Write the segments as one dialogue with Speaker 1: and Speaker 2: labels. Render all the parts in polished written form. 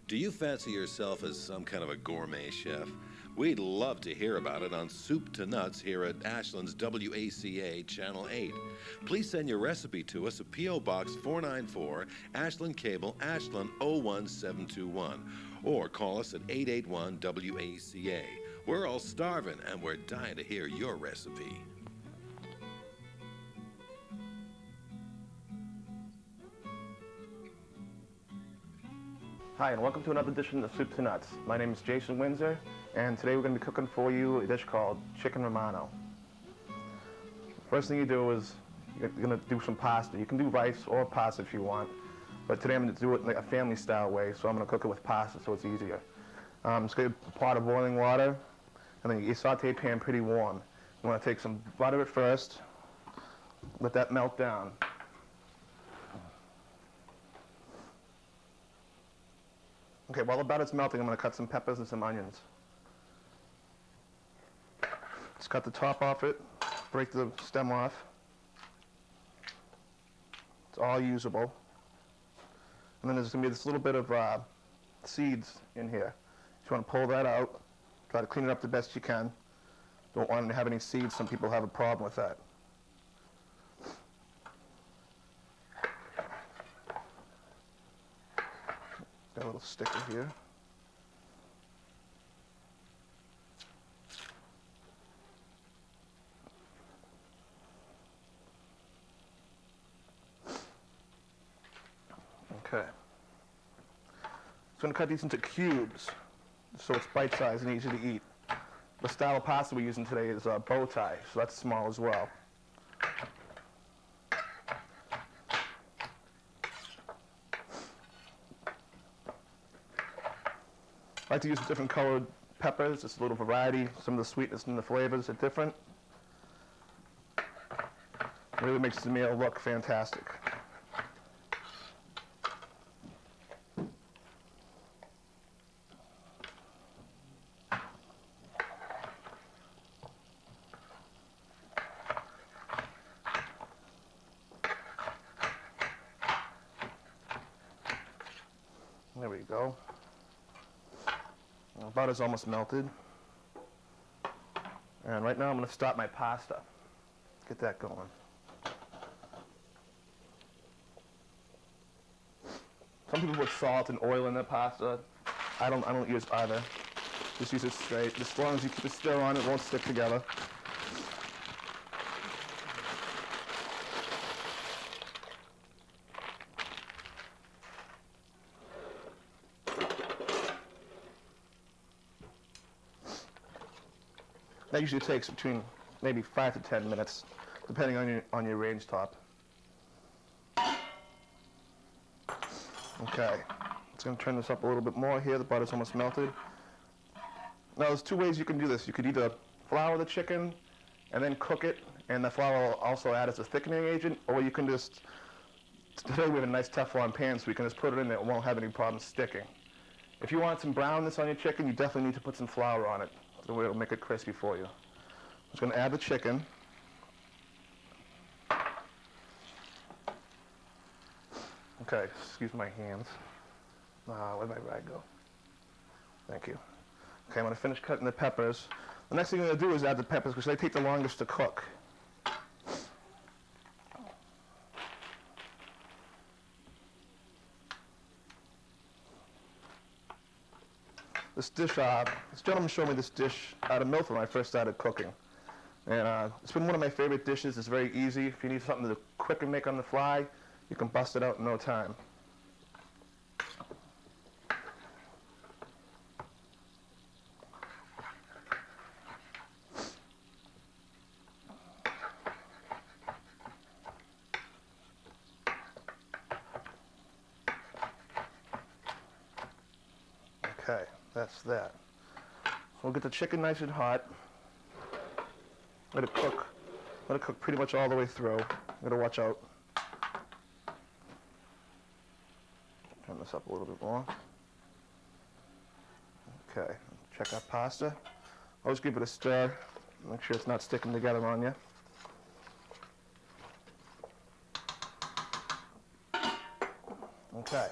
Speaker 1: Do you fancy yourself as some kind of a gourmet chef? We'd love to hear about it on Soup to Nuts here at Ashland's WACA Channel 8. Please send your recipe to us at P.O. Box 494, Ashland Cable, Ashland 01721, or call us at 881-WACA. We're all starving and we're dying to hear your recipe.
Speaker 2: Hi, and welcome to another edition of Soup to Nuts. My name is Jason Windsor, and today we're going to be cooking for you a dish called chicken romano. First thing you do is you're going to do some pasta. You can do rice or pasta if you want, but today I'm going to do it in like a family style way, so I'm going to cook it with pasta so it's easier. Just get a pot of boiling water, and then you saute pan pretty warm. You want to take some butter at first, let that melt down. Okay, while the butter's melting, I'm going to cut some peppers and some onions. Just cut the top off it, break the stem off. It's all usable. And then there's going to be this little bit of seeds in here. You want to pull that out, try to clean it up the best you can. Don't want to have any seeds. Some people have a problem with that. Got a little sticker here. Okay. So I'm going to cut these into cubes so it's bite-sized and easy to eat. The style of pasta we're using today is bow tie, so that's small as well. I like to use different colored peppers. It's a little variety. Some of the sweetness and the flavors are different. It really makes the meal look fantastic. There we go. Butter's almost melted. And right now I'm going to start my pasta. Get that going. Some people put salt and oil in their pasta. I don't use either. Just use it straight. As long as you keep a stir on, it won't stick together. That usually takes between maybe 5 to 10 minutes, depending on your range top. Okay, it's going to turn this up a little bit more here. The butter's almost melted. Now, there's two ways you can do this. You could either flour the chicken and then cook it, and the flour will also add as a thickening agent, or you can just, today we have a nice Teflon pan, so we can just put it in there. It won't have any problem sticking. If you want some brownness on your chicken, you definitely need to put some flour on it. The way it'll make it crispy for you. I'm just going to add the chicken. Okay, excuse my hands. Where'd my rag go? Thank you. Okay, I'm going to finish cutting the peppers. The next thing I'm going to do is add the peppers because they take the longest to cook. This dish, this gentleman showed me this dish out of Milford when I first started cooking. And it's been one of my favorite dishes. It's very easy. If you need something to quick and make on the fly, you can bust it out in no time. Okay. That's that. So we'll get the chicken nice and hot. Let it cook. Let it cook pretty much all the way through. Gotta watch out. Turn this up a little bit more. Okay. Check our pasta. Always give it a stir. Make sure it's not sticking together on you. Okay.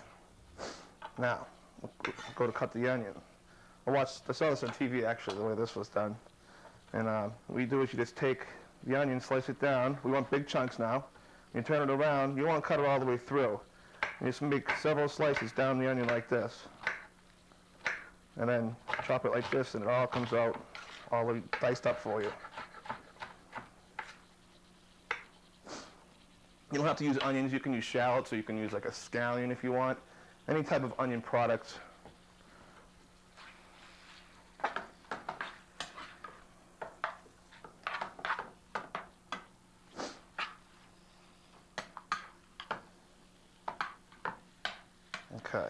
Speaker 2: Now, go to cut the onion. I saw this on TV actually, the way this was done. And what you do is you just take the onion, slice it down. We want big chunks now. You turn it around. You want to cut it all the way through. You just make several slices down the onion like this. And then chop it like this, and it all comes out all diced up for you. You don't have to use onions. You can use shallots, or you can use like a scallion if you want. Any type of onion product. Okay.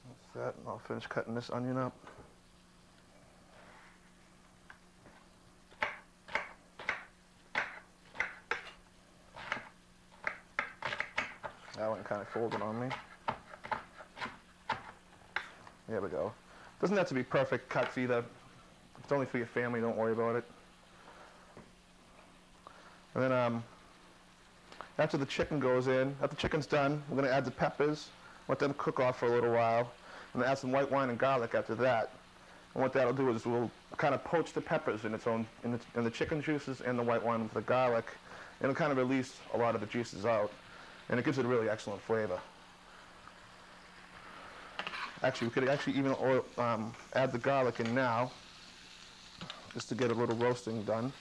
Speaker 2: That's that, and I'll finish cutting this onion up. That one kind of folded on me. There we go. Doesn't have to be perfect cuts either. If it's only for your family, don't worry about it. And then after the chicken goes in, after the chicken's done, we're going to add the peppers, let them cook off for a little while, and then add some white wine and garlic after that. And what that'll do is we'll kind of poach the peppers in the chicken juices and the white wine with the garlic. It'll kind of release a lot of the juices out, and it gives it a really excellent flavor. Actually, we could actually even add the garlic in now, just to get a little roasting done.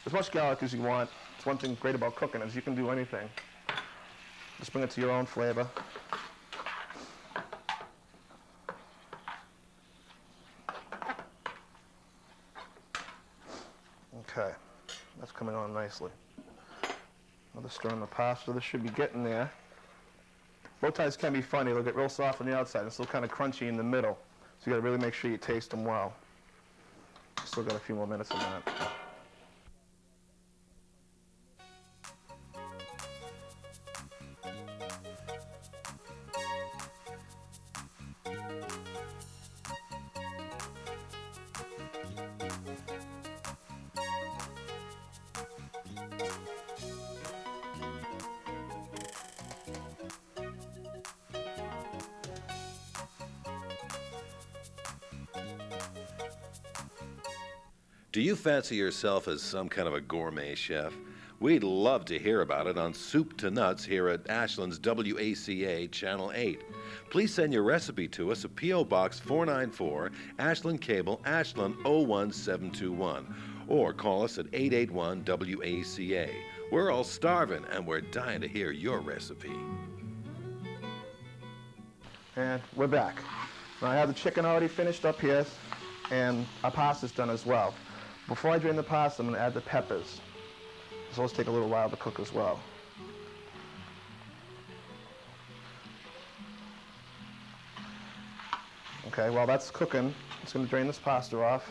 Speaker 2: As much garlic as you want. It's one thing great about cooking is you can do anything. Just bring it to your own flavor. Okay, that's coming on nicely. Another stir in the pasta. This should be getting there. Bow ties can be funny. They'll get real soft on the outside and still kind of crunchy in the middle. So you got to really make sure you taste them well. Still got a few more minutes on that.
Speaker 1: Do you fancy yourself as some kind of a gourmet chef? We'd love to hear about it on Soup to Nuts here at Ashland's WACA Channel 8. Please send your recipe to us at P.O. Box 494, Ashland Cable, Ashland 01721, or call us at 881-WACA. We're all starving, and we're dying to hear your recipe.
Speaker 2: And we're back. Now I have the chicken already finished up here, and our pasta's done as well. Before I drain the pasta, I'm going to add the peppers. So those take a little while to cook as well. Okay, while that's cooking, I'm just going to drain this pasta off.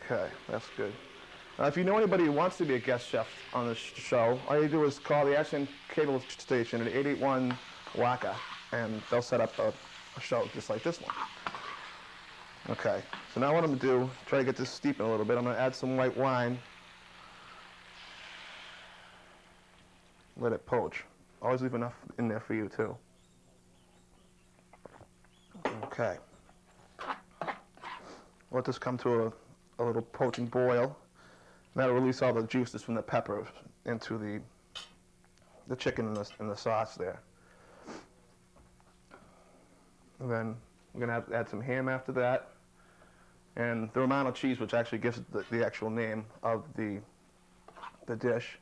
Speaker 2: Okay, that's good. If you know anybody who wants to be a guest chef on this show, all you do is call the Ashland Cable Station at 881 WACA, and they'll set up a show just like this one. Okay, so now what I'm going to do, try to get this steeping a little bit, I'm going to add some white wine. Let it poach. Always leave enough in there for you, too. Okay. Let this come to a little poaching boil. That'll release all the juices from the pepper into the chicken and the sauce there. And then we're going to add some ham after that. And the Romano cheese, which actually gives it the actual name of the dish.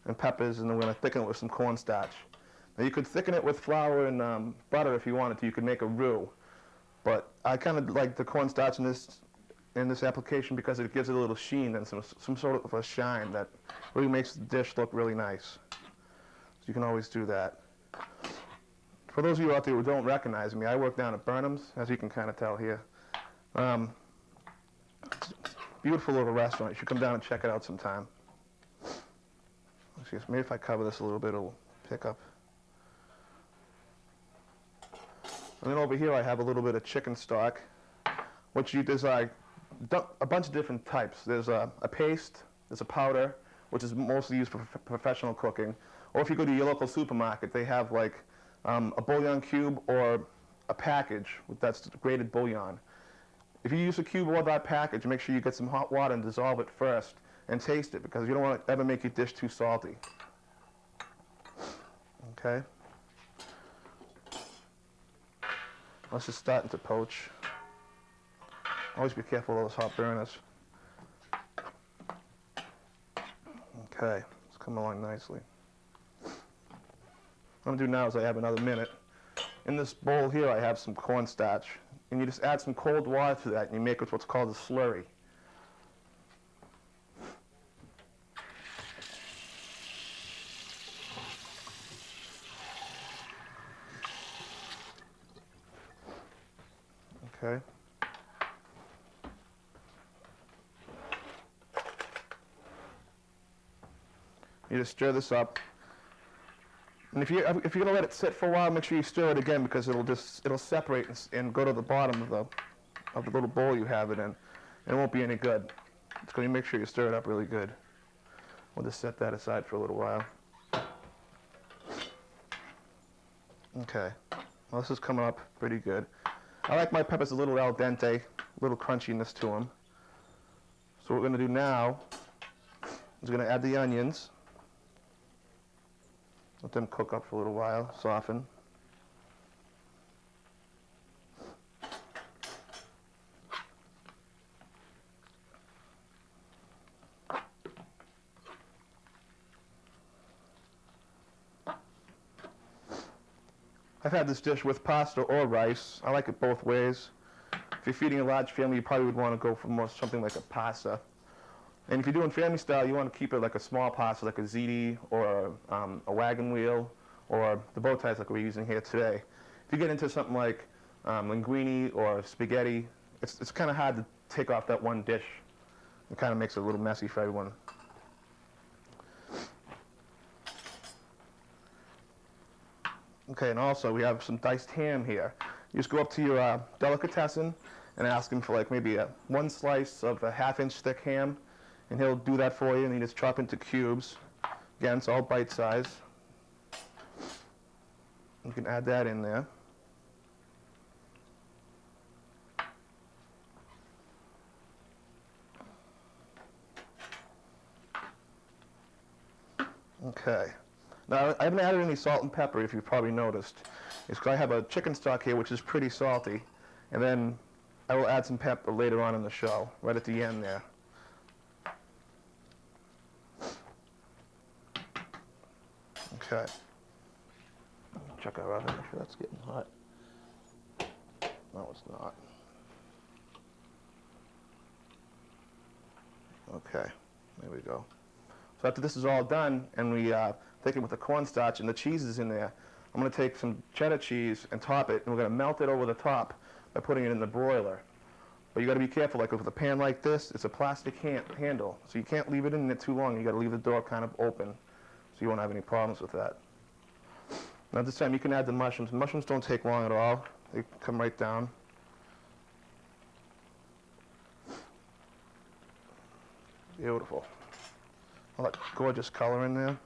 Speaker 2: And peppers, and then we're going to thicken it with some cornstarch. Now you could thicken it with flour and butter if you wanted to. You could make a roux. But I kind of like the cornstarch in this application because it gives it a little sheen and some sort of a shine that really makes the dish look really nice. So you can always do that. For those of you out there who don't recognize me, I work down at Burnham's, as you can kind of tell here. Beautiful little restaurant. You should come down and check it out sometime. See, maybe if I cover this a little bit, it'll pick up. And then over here I have a little bit of chicken stock, which there's a bunch of different types. There's a paste, there's a powder, which is mostly used for professional cooking. Or if you go to your local supermarket, they have like a bouillon cube or a package that's grated bouillon. If you use a cube or that package, make sure you get some hot water and dissolve it first and taste it, because you don't want to ever make your dish too salty. Okay? This is starting to poach. Always be careful of those hot burners. Okay, it's coming along nicely. What I'm going to do now is I have another minute. In this bowl here I have some cornstarch, and you just add some cold water to that and you make what's called a slurry. Okay. You just stir this up. And if you're going to let it sit for a while, make sure you stir it again, because it'll separate and go to the bottom of the little bowl you have it in, and it won't be any good. It's going to make sure you stir it up really good. We'll just set that aside for a little while. Okay, well, this is coming up pretty good. I like my peppers a little al dente, a little crunchiness to them. So what we're going to do now is we're going to add the onions. Let them cook up for a little while, soften. I've had this dish with pasta or rice. I like it both ways. If you're feeding a large family, you probably would want to go for more something like a pasta. And if you're doing family style, you want to keep it like a small pasta, like a ziti or a wagon wheel, or the bow ties like we're using here today. If you get into something like linguine or spaghetti, it's kind of hard to take off that one dish. It kind of makes it a little messy for everyone. Okay, and also we have some diced ham here. You just go up to your delicatessen and ask him for like maybe one slice of a half-inch thick ham, and he'll do that for you, and you just chop into cubes. Again, it's all bite-sized. You can add that in there. Okay. Now, I haven't added any salt and pepper, if you've probably noticed. It's 'cause I have a chicken stock here, which is pretty salty, and then I will add some pepper later on in the show, right at the end there. Okay. Check our oven, make sure that's getting hot. No, it's not. Okay, there we go. So after this is all done, and we take it with the cornstarch and the cheese is in there, I'm going to take some cheddar cheese and top it, and we're going to melt it over the top by putting it in the broiler. But you got to be careful, like with a pan like this, it's a plastic handle, so you can't leave it in there too long. You got to leave the door kind of open, so you won't have any problems with that. Now this time you can add the mushrooms. Mushrooms don't take long at all. They come right down. Beautiful. All that gorgeous color in there.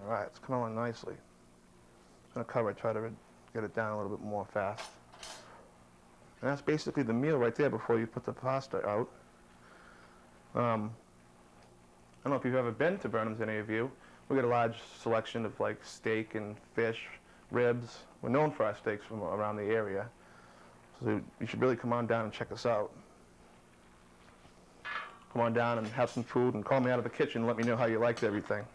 Speaker 2: All right, it's coming along nicely. I'm going to cover it, try to get it down a little bit more fast. And that's basically the meal right there before you put the pasta out. I don't know if you've ever been to Burnham's, any of you. We got a large selection of like steak and fish, ribs. We're known for our steaks from around the area. So you should really come on down and check us out. Come on down and have some food and call me out of the kitchen and let me know how you liked everything.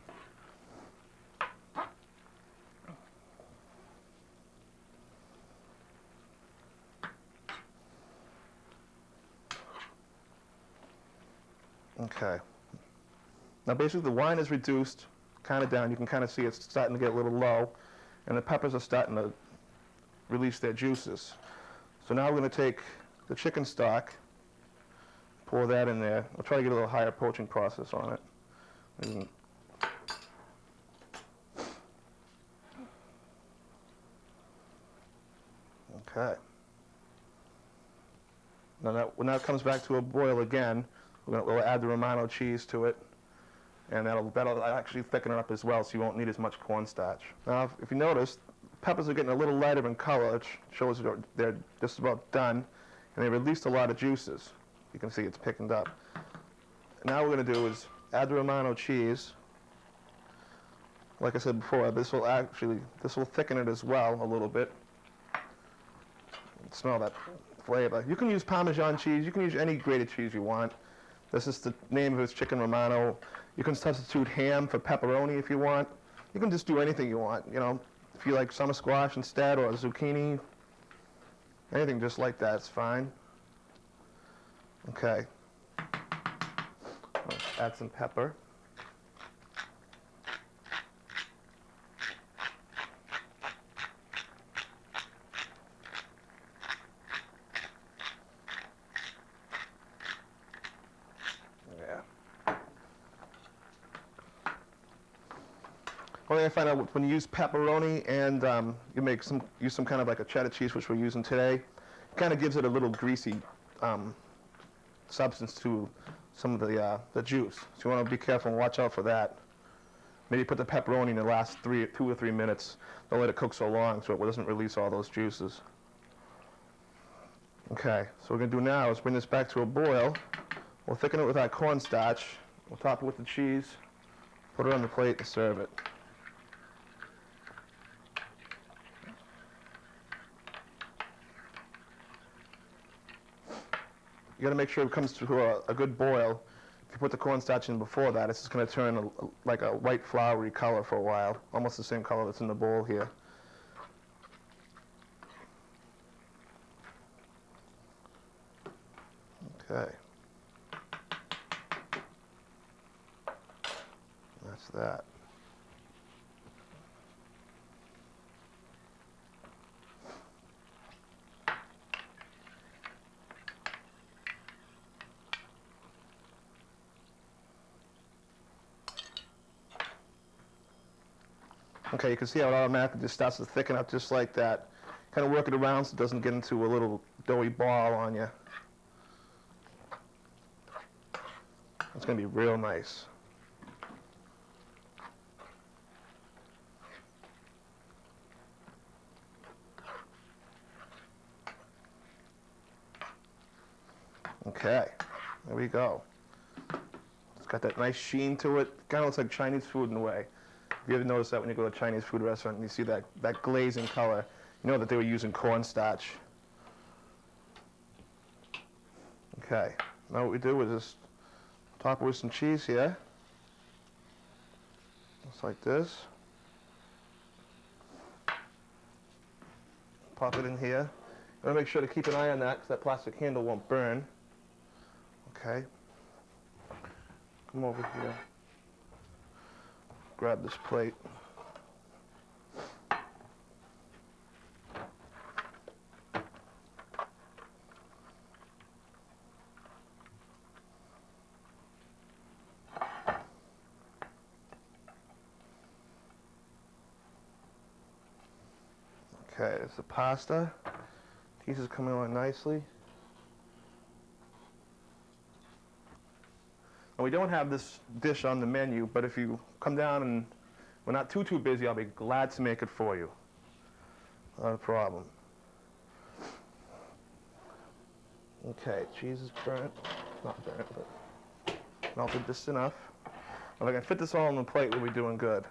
Speaker 2: Okay. Now basically the wine is reduced kind of down. You can kind of see it's starting to get a little low, and the peppers are starting to release their juices. So now we're going to take the chicken stock, pour that in there. We'll try to get a little higher poaching process on it. Okay. Now when that comes back to a boil again, we'll add the Romano cheese to it, and that'll actually thicken it up as well, so you won't need as much cornstarch. Now, if you notice, peppers are getting a little lighter in color, which shows they're just about done, and they released a lot of juices. You can see it's picking up. Now what we're going to do is add the Romano cheese. Like I said before, this will thicken it as well a little bit. Smell that flavor. You can use Parmesan cheese. You can use any grated cheese you want. This is the name of his chicken Romano. You can substitute ham for pepperoni if you want. You can just do anything you want. You know, if you like summer squash instead or zucchini, anything just like that's fine. Okay. Let's add some pepper. Only I find out when you use pepperoni and you use some kind of like a cheddar cheese, which we're using today, it kind of gives it a little greasy substance to some of the juice. So you want to be careful and watch out for that. Maybe put the pepperoni in the last 2 or 3 minutes. Don't let it cook so long so it doesn't release all those juices. Okay, so what we're going to do now is bring this back to a boil. We'll thicken it with our cornstarch. We'll top it with the cheese, put it on the plate and serve it. You got to make sure it comes to a good boil. If you put the cornstarch in before that, it's just going to turn like a white floury color for a while, almost the same color that's in the bowl here. Okay. That's that. Okay, you can see how it automatically just starts to thicken up just like that. Kind of work it around so it doesn't get into a little doughy ball on you. It's going to be real nice. Okay, there we go. It's got that nice sheen to it. Kind of looks like Chinese food in a way. If you ever notice that when you go to a Chinese food restaurant and you see that glazing color, you know that they were using cornstarch. Okay, now what we do is just top it with some cheese here. Just like this. Pop it in here. You want to make sure to keep an eye on that because that plastic handle won't burn. Okay. Come over here. Grab this plate. Okay, there's the pasta. Pieces coming along nicely. And we don't have this dish on the menu, but if you come down and we're not too busy, I'll be glad to make it for you. Not a problem. Okay, cheese is burnt. Not burnt, but melted just enough. If I can fit this all on the plate, we'll be doing good.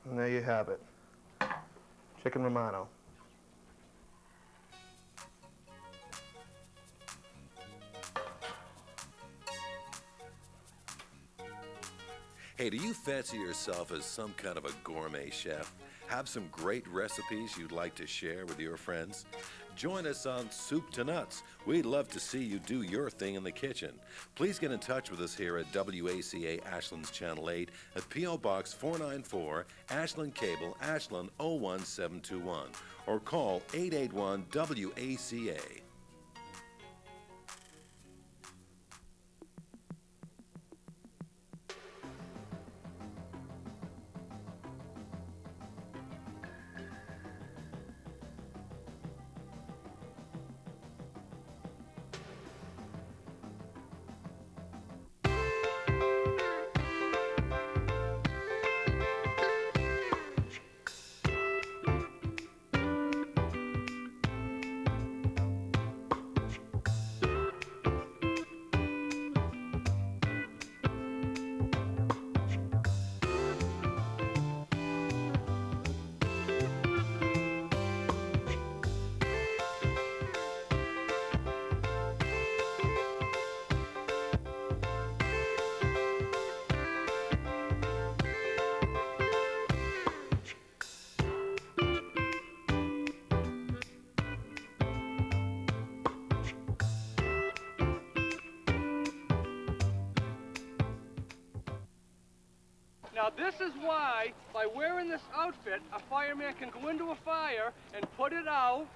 Speaker 2: And there you have it. Chicken Romano.
Speaker 1: Hey, do you fancy yourself as some kind of a gourmet chef? Have some great recipes you'd like to share with your friends? Join us on Soup to Nuts. We'd love to see you do your thing in the kitchen. Please get in touch with us here at WACA Ashland's Channel 8 at P.O. Box 494, Ashland Cable, Ashland 01721, or call 881-WACA.
Speaker 3: Now this is why, by wearing this outfit, a fireman can go into a fire and put it out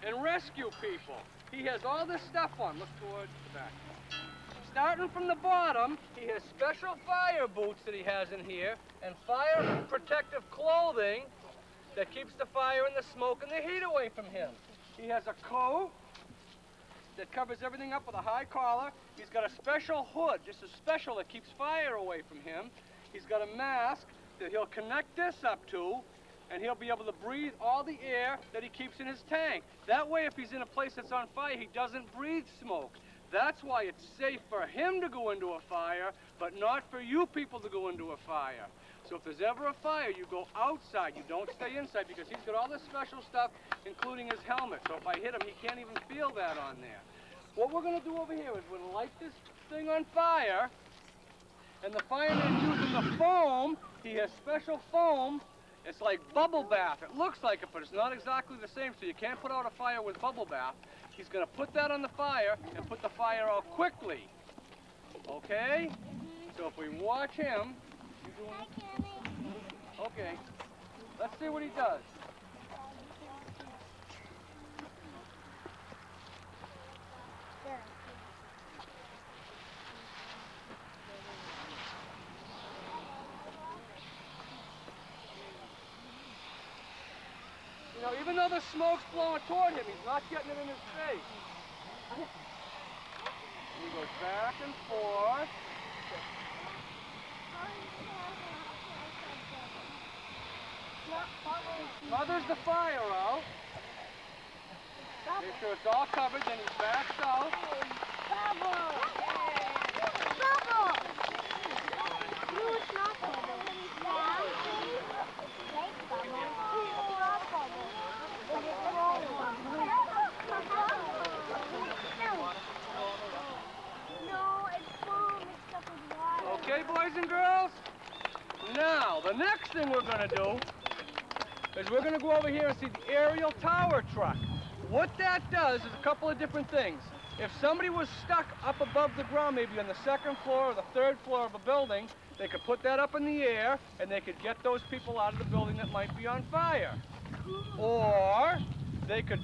Speaker 3: and rescue people. He has all this stuff on. Look towards the back. Starting from the bottom, he has special fire boots that he has in here and fire protective clothing that keeps the fire and the smoke and the heat away from him. He has a coat that covers everything up with a high collar. He's got a special hood, just as special, that keeps fire away from him. He's got a mask that he'll connect this up to, and he'll be able to breathe all the air that he keeps in his tank. That way, if he's in a place that's on fire, he doesn't breathe smoke. That's why it's safe for him to go into a fire, but not for you people to go into a fire. So if there's ever a fire, you go outside. You don't stay inside, because he's got all this special stuff, including his helmet. So if I hit him, he can't even feel that on there. What we're going to do over here is we're going to light this thing on fire, and the fireman's using the foam. He has special foam. It's like bubble bath. It looks like it, but it's not exactly the same, so you can't put out a fire with bubble bath. He's going to put that on the fire and put the fire out quickly. Okay? So if we watch him... Okay. Let's see what he does. You know, even though the smoke's blowing toward him, he's not getting it in his face. He goes back and forth. Smothers the fire out. Make sure it's all covered, then he backs out.
Speaker 4: Bubble! Bubble! No, it's not bubble.
Speaker 3: Okay, boys and girls? Now, the next thing we're going to do is we're going to go over here and see the aerial tower truck. What that does is a couple of different things. If somebody was stuck up above the ground, maybe on the second floor or the third floor of a building, they could put that up in the air and they could get those people out of the building that might be on fire. Or they could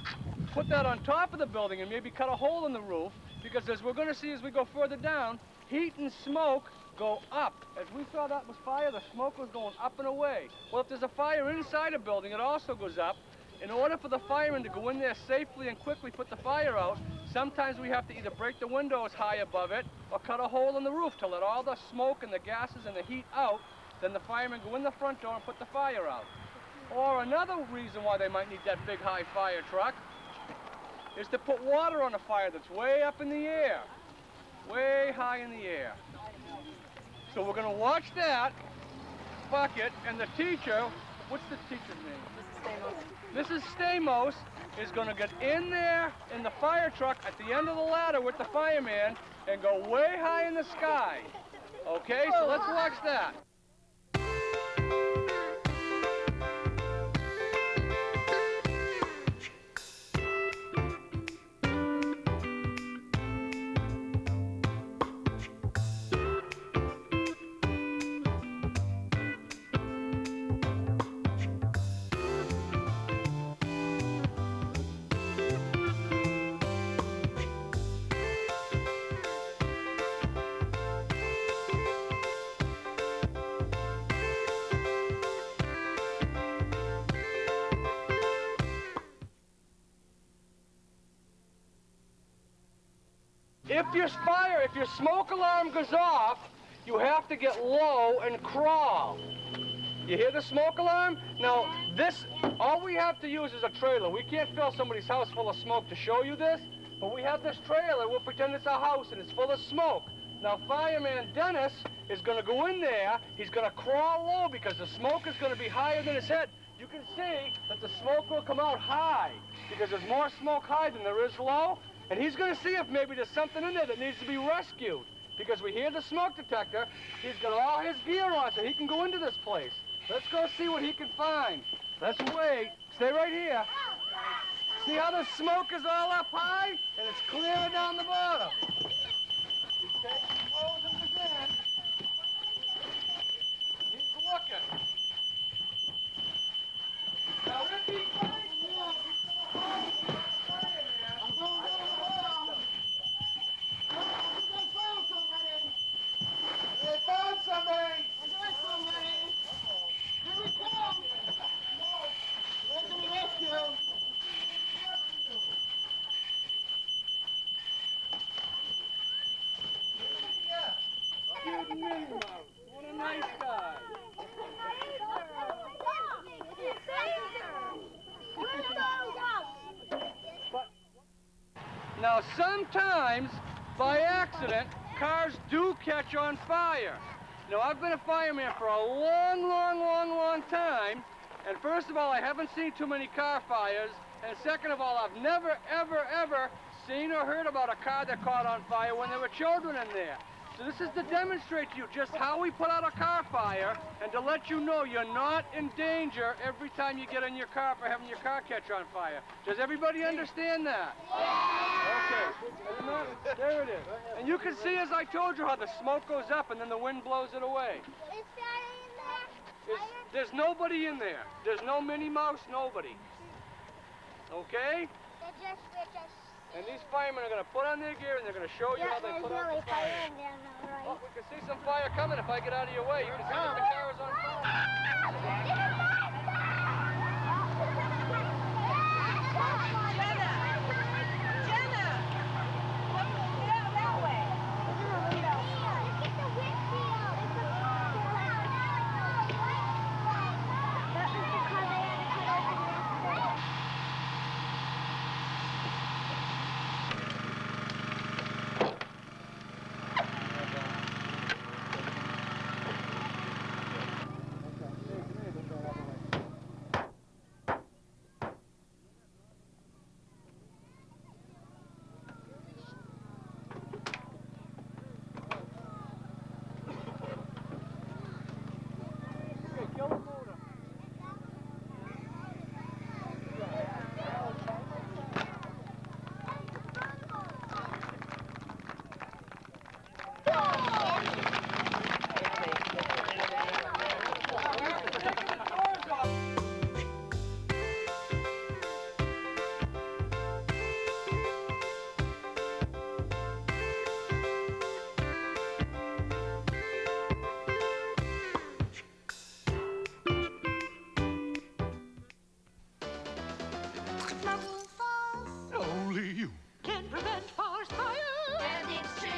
Speaker 3: put that on top of the building and maybe cut a hole in the roof, because as we're going to see as we go further down, heat and smoke go up. As we saw that was fire, the smoke was going up and away. Well, if there's a fire inside a building, it also goes up. In order for the firemen to go in there safely and quickly put the fire out, sometimes we have to either break the windows high above it or cut a hole in the roof to let all the smoke and the gases and the heat out. Then the firemen go in the front door and put the fire out. Or another reason why they might need that big high fire truck is to put water on a fire that's way up in the air, way high in the air. So we're going to watch that bucket, and the teacher, what's the teacher's name? Mrs. Stamos is going to get in there in the fire truck at the end of the ladder with the fireman and go way high in the sky. Okay, so let's watch that. if your smoke alarm goes off, you have to get low and crawl. You hear the smoke alarm? Now, all we have to use is a trailer. We can't fill somebody's house full of smoke to show you this, but we have this trailer. We'll pretend it's a house and it's full of smoke. Now, Fireman Dennis is going to go in there. He's going to crawl low because the smoke is going to be higher than his head. You can see that the smoke will come out high because there's more smoke high than there is low. And he's going to see if maybe there's something in there that needs to be rescued. Because we hear the smoke detector. He's got all his gear on so he can go into this place. Let's go see what he can find. Let's wait. Stay right here. See how the smoke is all up high? And it's clearing down the bottom. He's taking clothes in his hand. He's looking. Now, if he finds they found somebody!
Speaker 4: I got somebody! Here we come! They're going to rescue!
Speaker 3: Good Minnie Mouse. What a nice guy. Now, sometimes, by accident, cars do catch on fire. Now, I've been a fireman for a long time, and first of all, I haven't seen too many car fires, and second of all, I've never, ever seen or heard about a car that caught on fire when there were children in there. So this is to demonstrate to you just how we put out a car fire and to let you know you're not in danger every time you get in your car for having your car catch on fire. Does everybody understand that? Okay. There it is. And you can see, as I told you, how the smoke goes up and then the wind blows it away.
Speaker 4: Is there in there?
Speaker 3: There's nobody in there. There's no Minnie Mouse, nobody. Okay?
Speaker 4: We're just...
Speaker 3: And these firemen are going to put on their gear and they're going to show you how they put out the fire. Oh, we can see some fire coming if I get out of your way. You can see that the car is on fire.
Speaker 5: Only you
Speaker 6: can prevent forest fire.
Speaker 4: And it's true.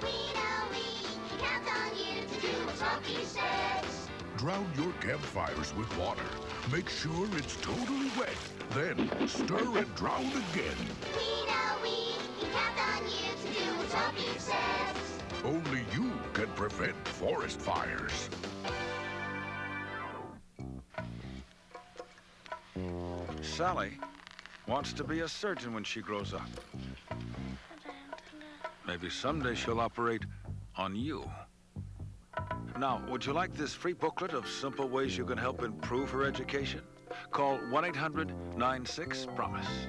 Speaker 4: We know we can count on you to do what Rocky says.
Speaker 5: drown your campfires with water. Make sure it's totally wet. Then stir and drown again.
Speaker 4: We know we can count on you to do what Rocky says.
Speaker 5: Only you can prevent forest fires.
Speaker 7: Sally wants to be a surgeon when she grows up. Maybe someday she'll operate on you. Now, would you like this free booklet of simple ways you can help improve her education? Call 1-800-96-PROMISE.